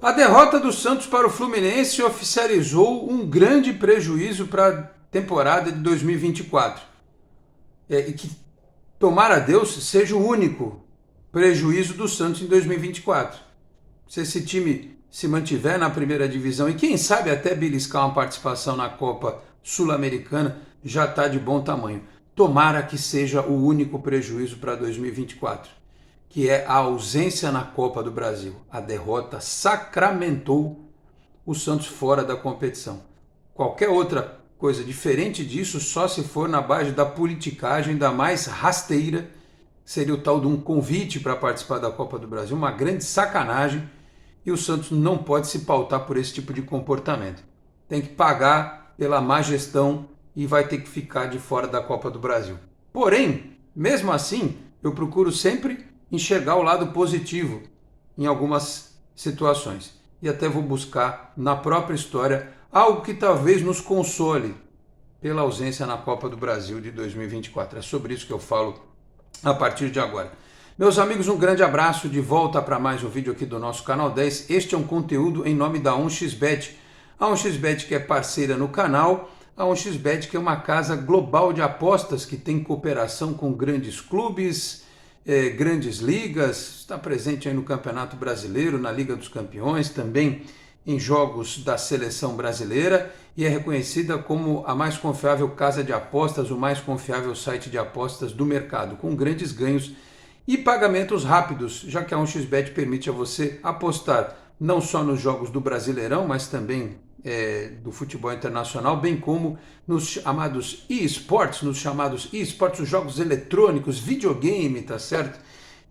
A derrota do Santos para o Fluminense oficializou um grande prejuízo para a temporada de 2024. E que, tomara a Deus, seja o único prejuízo do Santos em 2024. Se esse time se mantiver na primeira divisão e quem sabe até beliscar uma participação na Copa Sul-Americana, já está de bom tamanho. Tomara que seja o único prejuízo para 2024, que é a ausência na Copa do Brasil. A derrota sacramentou o Santos fora da competição. Qualquer outra coisa diferente disso, só se for na base da politicagem da mais rasteira, seria o tal de um convite para participar da Copa do Brasil, uma grande sacanagem, e o Santos não pode se pautar por esse tipo de comportamento. Tem que pagar pela má gestão e vai ter que ficar de fora da Copa do Brasil. Porém, mesmo assim, eu procuro sempre enxergar o lado positivo em algumas situações. E até vou buscar na própria história algo que talvez nos console pela ausência na Copa do Brasil de 2024. É sobre isso que eu falo a partir de agora. Meus amigos, um grande abraço, de volta para mais um vídeo aqui do nosso canal 10. Este é um conteúdo em nome da 1xBet. A 1xBet que é parceira no canal, a 1xBet que é uma casa global de apostas que tem cooperação com grandes clubes, grandes ligas, está presente aí no Campeonato Brasileiro, na Liga dos Campeões, também em jogos da seleção brasileira, e é reconhecida como a mais confiável casa de apostas, o mais confiável site de apostas do mercado, com grandes ganhos e pagamentos rápidos, já que a 1xBet permite a você apostar não só nos jogos do Brasileirão, mas também do futebol internacional, bem como nos chamados e-sports, os jogos eletrônicos, videogame, tá certo?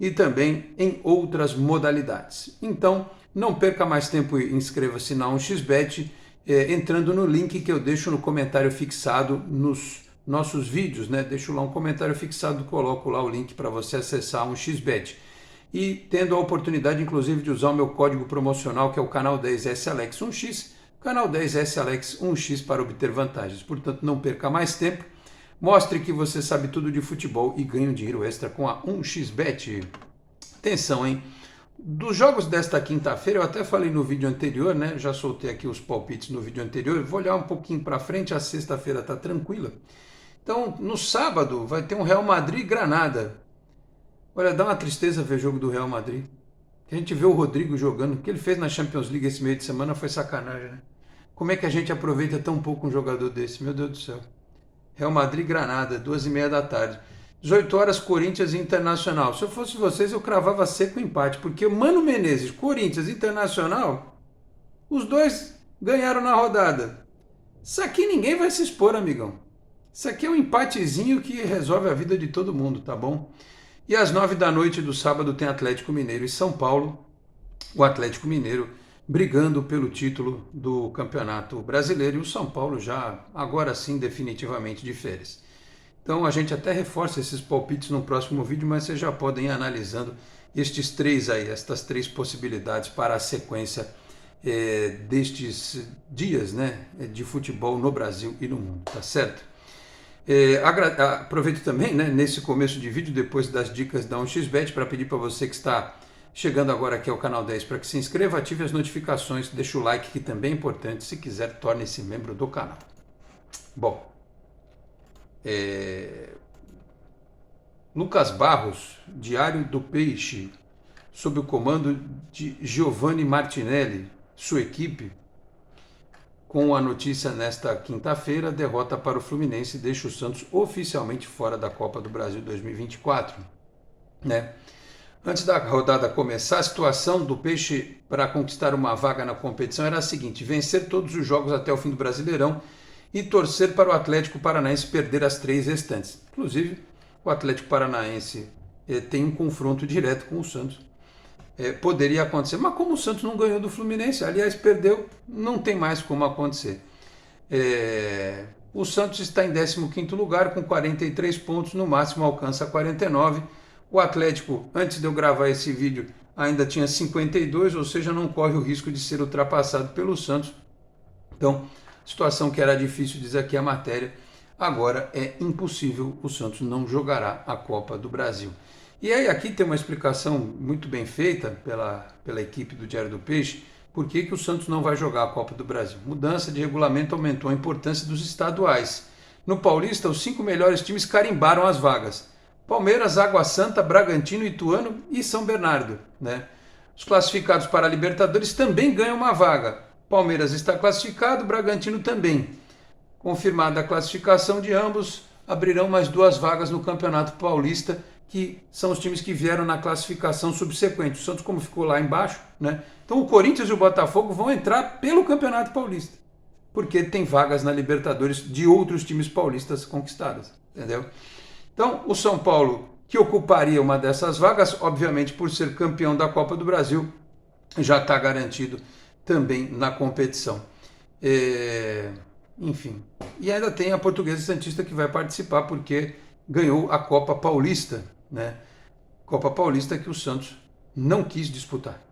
E também em outras modalidades. Então, não perca mais tempo e inscreva-se na 1xBet, entrando no link que eu deixo no comentário fixado nos nossos vídeos, né? Deixo lá um comentário fixado, coloco lá o link para você acessar a 1xBet. E tendo a oportunidade, inclusive, de usar o meu código promocional, que é o canal 10SAlex1x, canal 10SAlex1x para obter vantagens. Portanto, não perca mais tempo, mostre que você sabe tudo de futebol e ganhe um dinheiro extra com a 1xBet. Atenção, hein? Dos jogos desta quinta-feira, eu até falei no vídeo anterior, né? Já soltei aqui os palpites no vídeo anterior. Vou olhar um pouquinho para frente, a sexta-feira está tranquila. Então, no sábado, vai ter um Real Madrid e Granada. Olha, dá uma tristeza ver o jogo do Real Madrid. A gente vê o Rodrigo jogando. O que ele fez na Champions League esse meio de semana foi sacanagem, né? Como é que a gente aproveita tão pouco um jogador desse? Meu Deus do céu. Real Madrid e Granada, 2h30 da tarde. 18 horas, Corinthians e Internacional. Se eu fosse vocês, eu cravava seco o empate, porque o Mano Menezes, Corinthians e Internacional, os dois ganharam na rodada. Isso aqui ninguém vai se expor, amigão. Isso aqui é um empatezinho que resolve a vida de todo mundo, tá bom? E às 9 da noite do sábado tem Atlético Mineiro e São Paulo. O Atlético Mineiro brigando pelo título do Campeonato Brasileiro e o São Paulo já, agora sim, definitivamente de férias. Então a gente até reforça esses palpites no próximo vídeo, mas vocês já podem ir analisando estes três aí, estas três possibilidades para a sequência destes dias, né, de futebol no Brasil e no mundo, tá certo? Aproveito também, né, nesse começo de vídeo, depois das dicas da 1xBet, para pedir para você que está chegando agora aqui ao canal 10 para que se inscreva, ative as notificações, deixe o like, que também é importante. Se quiser, torne-se membro do canal. Bom, Lucas Barros, Diário do Peixe, sob o comando de Giovanni Martinelli, sua equipe, com a notícia nesta quinta-feira, derrota para o Fluminense deixa o Santos oficialmente fora da Copa do Brasil 2024. Né? Antes da rodada começar, a situação do Peixe para conquistar uma vaga na competição era a seguinte: vencer todos os jogos até o fim do Brasileirão e torcer para o Atlético Paranaense perder as 3 restantes. Inclusive, o Atlético Paranaense tem um confronto direto com o Santos. Poderia acontecer, mas como o Santos não ganhou do Fluminense, aliás, perdeu, não tem mais como acontecer. O Santos está em 15º lugar com 43 pontos, no máximo alcança 49. O Atlético, antes de eu gravar esse vídeo, ainda tinha 52, ou seja, não corre o risco de ser ultrapassado pelo Santos. Então, situação que era difícil, diz aqui a matéria, agora é impossível, o Santos não jogará a Copa do Brasil. E aí aqui tem uma explicação muito bem feita pela equipe do Diário do Peixe, Por que o Santos não vai jogar a Copa do Brasil? Mudança de regulamento aumentou a importância dos estaduais. No Paulista, os 5 melhores times carimbaram as vagas. Palmeiras, Água Santa, Bragantino, Ituano e São Bernardo, né? Os classificados para a Libertadores também ganham uma vaga. Palmeiras está classificado, Bragantino também. Confirmada a classificação de ambos, abrirão mais 2 vagas no Campeonato Paulista, que são os times que vieram na classificação subsequente. O Santos, como ficou lá embaixo, né? Então o Corinthians e o Botafogo vão entrar pelo Campeonato Paulista, porque tem vagas na Libertadores de outros times paulistas conquistadas, entendeu? Então o São Paulo, que ocuparia uma dessas vagas, obviamente por ser campeão da Copa do Brasil, já está garantido também na competição. Enfim, e ainda tem a Portuguesa Santista que vai participar porque ganhou a Copa Paulista, né? Copa Paulista que o Santos não quis disputar,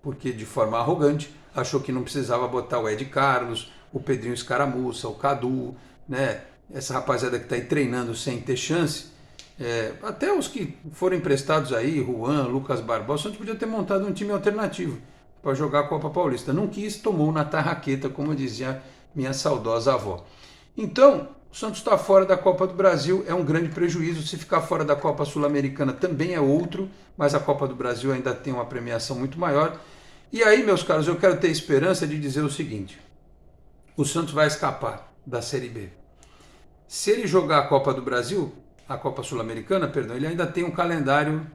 porque de forma arrogante achou que não precisava botar o Ed Carlos, o Pedrinho Escaramuça, o Cadu, né? Essa rapaziada que está aí treinando sem ter chance, até os que foram emprestados aí, Juan, Lucas Barbosa, o Santos podia ter montado um time alternativo para jogar a Copa Paulista. Não quis, tomou na tarraqueta, como dizia minha saudosa avó. Então, o Santos está fora da Copa do Brasil, é um grande prejuízo. Se ficar fora da Copa Sul-Americana também é outro, mas a Copa do Brasil ainda tem uma premiação muito maior. E aí, meus caros, eu quero ter esperança de dizer o seguinte: o Santos vai escapar da Série B. Se ele jogar a Copa do Brasil, a Copa Sul-Americana, perdão, ele ainda tem um calendário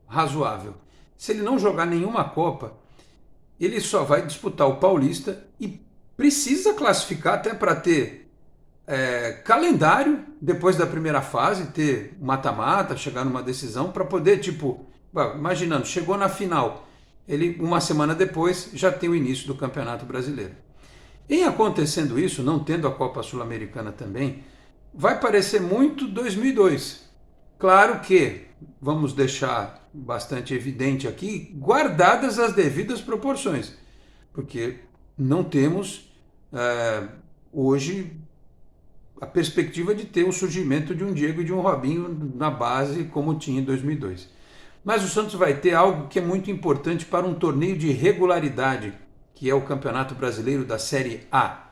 razoável. Se ele não jogar nenhuma Copa, ele só vai disputar o Paulista e precisa classificar até para ter calendário depois da primeira fase, ter mata-mata, chegar numa decisão para poder, imaginando, chegou na final, ele uma semana depois já tem o início do Campeonato Brasileiro. Em acontecendo isso, não tendo a Copa Sul-Americana também, vai parecer muito 2002. Claro que, vamos deixar bastante evidente aqui, guardadas as devidas proporções, porque não temos hoje a perspectiva de ter o surgimento de um Diego e de um Robinho na base como tinha em 2002. Mas o Santos vai ter algo que é muito importante para um torneio de regularidade, que é o Campeonato Brasileiro da Série A,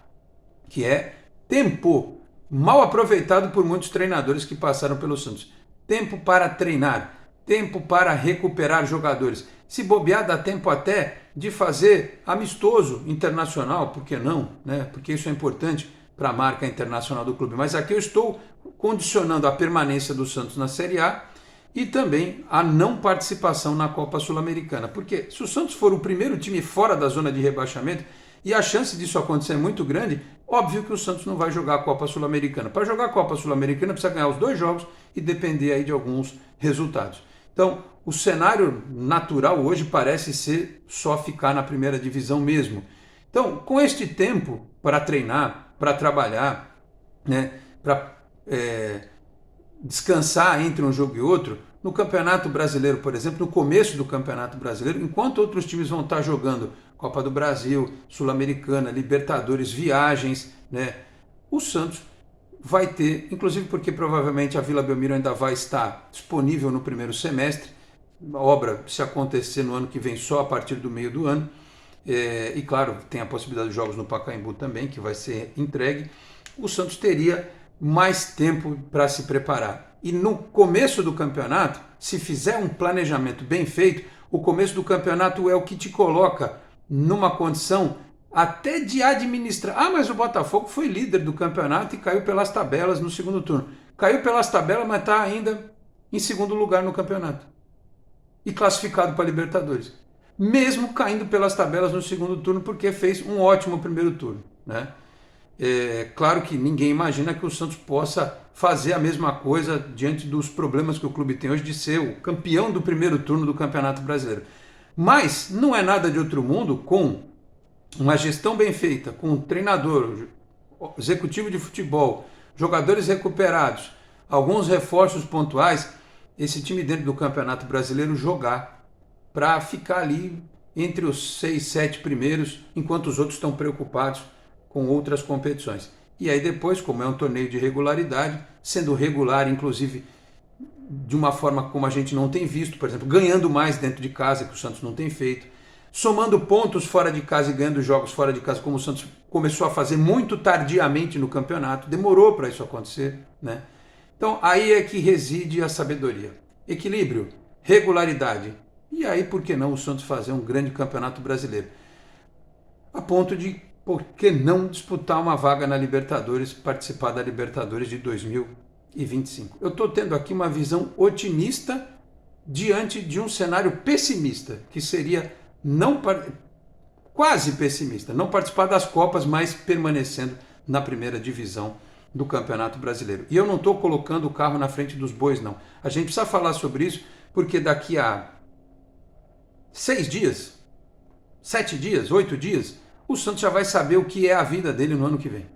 que é tempo, mal aproveitado por muitos treinadores que passaram pelo Santos. Tempo para treinar, tempo para recuperar jogadores. Se bobear, dá tempo até de fazer amistoso internacional, por que não? Né? Porque isso é importante para a marca internacional do clube. Mas aqui eu estou condicionando a permanência do Santos na Série A e também a não participação na Copa Sul-Americana. Porque se o Santos for o primeiro time fora da zona de rebaixamento, e a chance disso acontecer é muito grande, óbvio que o Santos não vai jogar a Copa Sul-Americana. Para jogar a Copa Sul-Americana precisa ganhar os 2 jogos e depender aí de alguns resultados. Então, o cenário natural hoje parece ser só ficar na primeira divisão mesmo. Então, com este tempo para treinar, para trabalhar, né, para descansar entre um jogo e outro, no Campeonato Brasileiro, por exemplo, no começo do Campeonato Brasileiro, enquanto outros times vão estar jogando Copa do Brasil, Sul-Americana, Libertadores, viagens, né, o Santos vai ter, inclusive porque provavelmente a Vila Belmiro ainda vai estar disponível no primeiro semestre, a obra, se acontecer no ano que vem, só a partir do meio do ano, e claro, tem a possibilidade de jogos no Pacaembu também, que vai ser entregue, o Santos teria mais tempo para se preparar. E no começo do campeonato, se fizer um planejamento bem feito, o começo do campeonato é o que te coloca numa condição até de administrar. Ah, mas o Botafogo foi líder do campeonato e caiu pelas tabelas no segundo turno. Caiu pelas tabelas, mas está ainda em segundo lugar no campeonato. E classificado para a Libertadores. Mesmo caindo pelas tabelas no segundo turno, porque fez um ótimo primeiro turno, né? Claro que ninguém imagina que o Santos possa fazer a mesma coisa diante dos problemas que o clube tem hoje de ser o campeão do primeiro turno do Campeonato Brasileiro. Mas não é nada de outro mundo, com uma gestão bem feita, com um treinador, executivo de futebol, jogadores recuperados, alguns reforços pontuais, esse time dentro do Campeonato Brasileiro jogar para ficar ali entre os 6, 7 primeiros, enquanto os outros estão preocupados com outras competições. E aí depois, como é um torneio de regularidade, sendo regular, inclusive, de uma forma como a gente não tem visto, por exemplo, ganhando mais dentro de casa, que o Santos não tem feito, somando pontos fora de casa e ganhando jogos fora de casa, como o Santos começou a fazer muito tardiamente no campeonato, demorou para isso acontecer, né? Então aí é que reside a sabedoria. Equilíbrio, regularidade. E aí, por que não o Santos fazer um grande campeonato brasileiro? A ponto de, por que não disputar uma vaga na Libertadores, participar da Libertadores de 2025? Eu estou tendo aqui uma visão otimista diante de um cenário pessimista, que seria não quase pessimista, não participar das Copas, mas permanecendo na primeira divisão do Campeonato Brasileiro. E eu não estou colocando o carro na frente dos bois, não. A gente precisa falar sobre isso, porque daqui a 6 dias, 7 dias, 8 dias, o Santos já vai saber o que é a vida dele no ano que vem.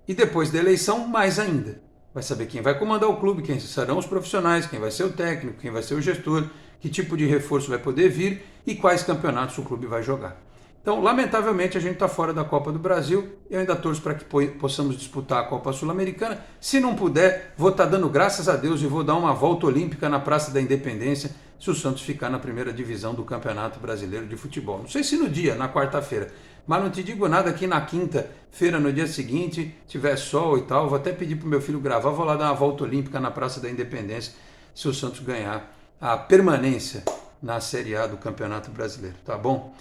E depois da eleição, mais ainda. Vai saber quem vai comandar o clube, quem serão os profissionais, quem vai ser o técnico, quem vai ser o gestor, que tipo de reforço vai poder vir e quais campeonatos o clube vai jogar. Então, lamentavelmente, a gente está fora da Copa do Brasil. Eu ainda torço para que possamos disputar a Copa Sul-Americana. Se não puder, vou estar dando graças a Deus e vou dar uma volta olímpica na Praça da Independência se o Santos ficar na primeira divisão do Campeonato Brasileiro de Futebol. Não sei se no dia, na quarta-feira, mas não te digo nada que na quinta-feira, no dia seguinte, tiver sol e tal, vou até pedir para o meu filho gravar, vou lá dar uma volta olímpica na Praça da Independência se o Santos ganhar a permanência na Série A do Campeonato Brasileiro, tá bom?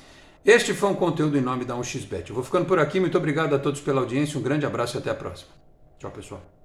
Este foi um conteúdo em nome da 1xBet. Eu vou ficando por aqui, muito obrigado a todos pela audiência, um grande abraço e até a próxima. Tchau, pessoal.